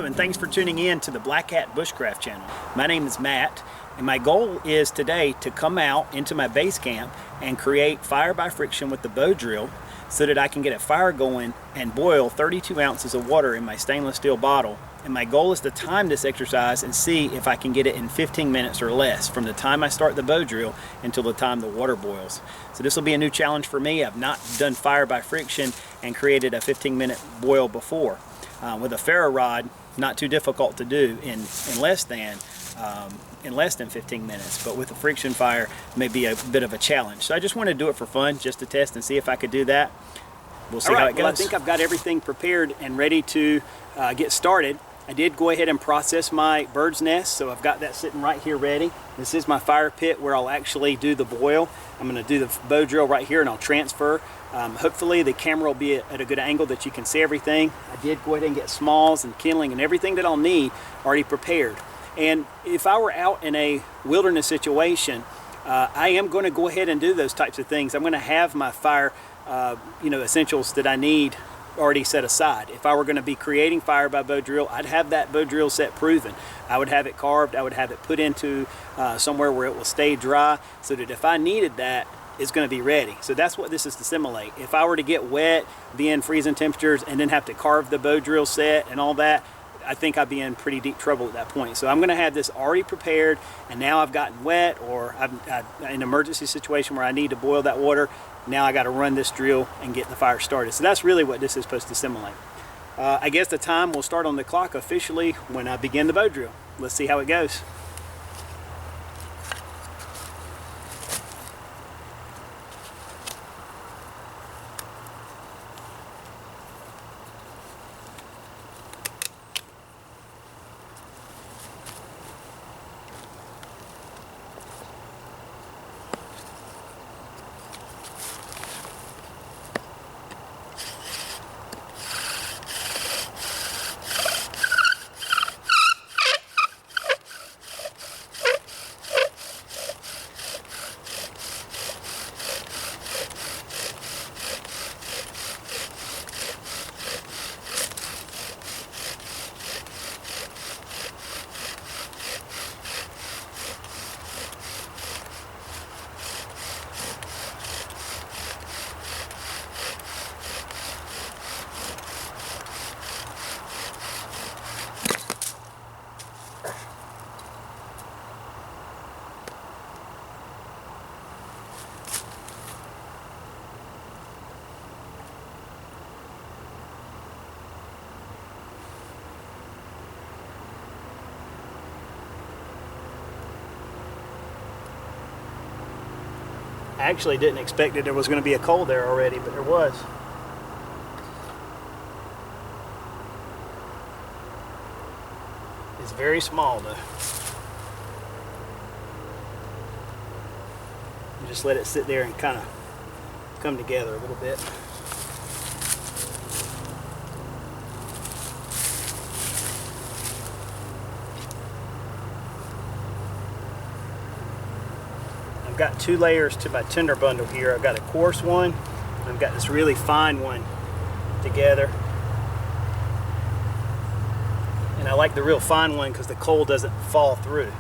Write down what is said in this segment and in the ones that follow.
and thanks for tuning in to the Black Hat Bushcraft channel. My name is Matt, and my goal is today to come out into my base camp and create fire by friction with the bow drill so that I can get a fire going and boil 32 ounces of water in my stainless steel bottle. And my goal is to time this exercise and see if I can get it in 15 minutes or less from the time I start the bow drill until the time the water boils. So this will be a new challenge for me. I've not done fire by friction and created a 15-minute boil before. With a ferro rod, not too difficult to do in less than 15 minutes, but with a friction fire may be a bit of a challenge. So I just want to do it for fun, just to test and see if I could do that. We'll see how it goes. Well, I think I've got everything prepared and ready to get started. I did go ahead and process my bird's nest, so I've got that sitting right here ready. This is my fire pit where I'll actually do the boil. I'm going to do the bow drill right here and I'll transfer. Hopefully the camera will be at a good angle that you can see everything. I did go ahead and get smalls and kindling and everything that I'll need already prepared. And if I were out in a wilderness situation, I am going to go ahead and do those types of things. I'm going to have my fire essentials that I need already set aside. If I were going to be creating fire by bow drill, I'd have that bow drill set proven. I would have it carved, I would have it put into somewhere where it will stay dry, so that if I needed that, it's going to be ready. So that's what this is to simulate. If I were to get wet, be in freezing temperatures, and then have to carve the bow drill set and all that, I think I'd be in pretty deep trouble at that point. So I'm going to have this already prepared, and now I've gotten wet, or I'm in an emergency situation where I need to boil that water. Now I got to run this drill and get the fire started. So that's really what this is supposed to simulate. I guess the time will start on the clock officially when I begin the bow drill. Let's see how it goes. I actually didn't expect that there was going to be a coal there already, but there was. It's very small though. You just let it sit there and kind of come together a little bit. I've got two layers to my tinder bundle here. I've got a coarse one, and I've got this really fine one together. And I like the real fine one because the coal doesn't fall through.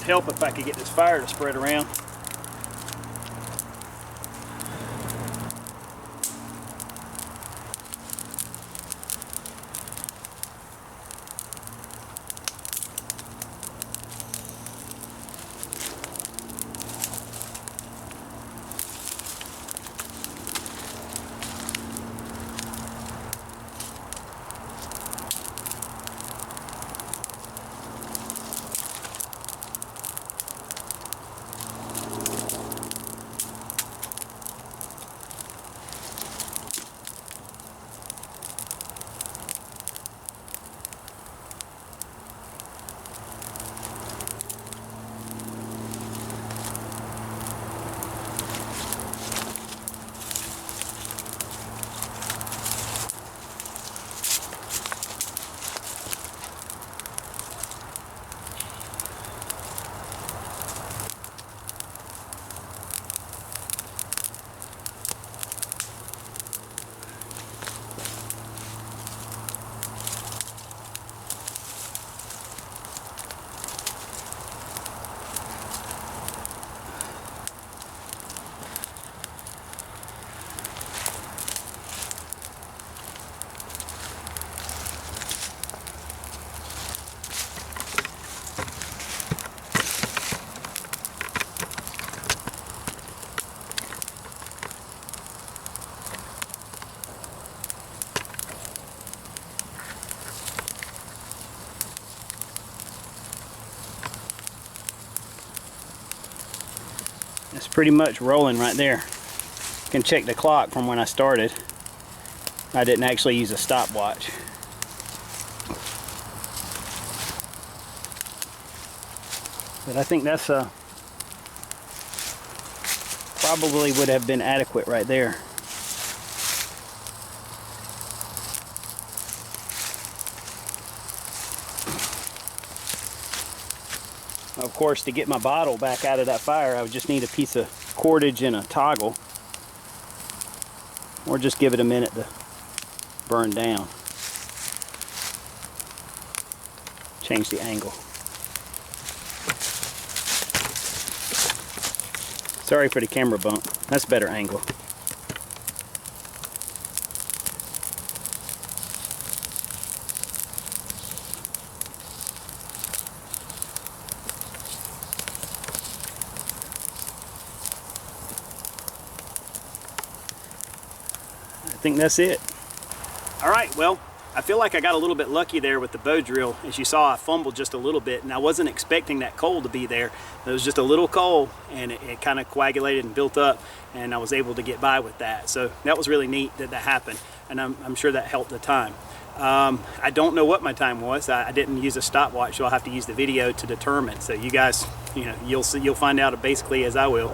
help if I could get this fire to spread around. It's pretty much rolling right there. You can check the clock from when I started. I didn't actually use a stopwatch. But I think that's probably would have been adequate right there. Of course, to get my bottle back out of that fire, I would just need a piece of cordage and a toggle, or just give it a minute to burn down. Change the angle. Sorry for the camera bump. That's a better angle. I think that's it. All right, well, I feel like I got a little bit lucky there with the bow drill. As you saw, I fumbled just a little bit, and I wasn't expecting that coal to be there. It was just a little coal, and it kind of coagulated and built up, and I was able to get by with that. So that was really neat that that happened, and I'm sure that helped the time. I don't know what my time was. I didn't use a stopwatch, so I'll have to use the video to determine. So you guys, you'll find out basically as I will.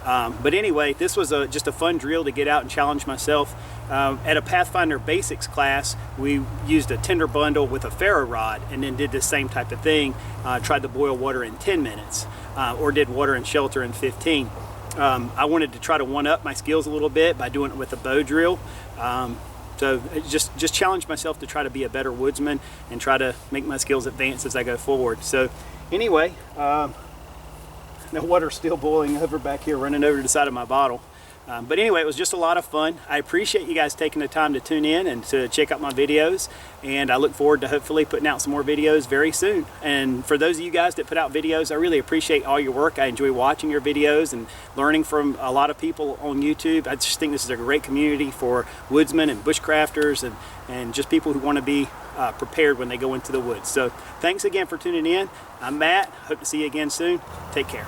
But anyway, this was just a fun drill to get out and challenge myself. At a Pathfinder Basics class, we used a tinder bundle with a ferro rod and then did the same type of thing. Tried to boil water in 10 minutes or did water and shelter in 15. I wanted to try to one-up my skills a little bit by doing it with a bow drill. So just challenge myself to try to be a better woodsman and try to make my skills advance as I go forward. So anyway, the water's still boiling over back here, running over to the side of my bottle. But anyway, it was just a lot of fun. I appreciate you guys taking the time to tune in and to check out my videos. And I look forward to hopefully putting out some more videos very soon. And for those of you guys that put out videos, I really appreciate all your work. I enjoy watching your videos and learning from a lot of people on YouTube. I just think this is a great community for woodsmen and bushcrafters and just people who want to be prepared when they go into the woods. So thanks again for tuning in. I'm Matt. Hope to see you again soon. Take care.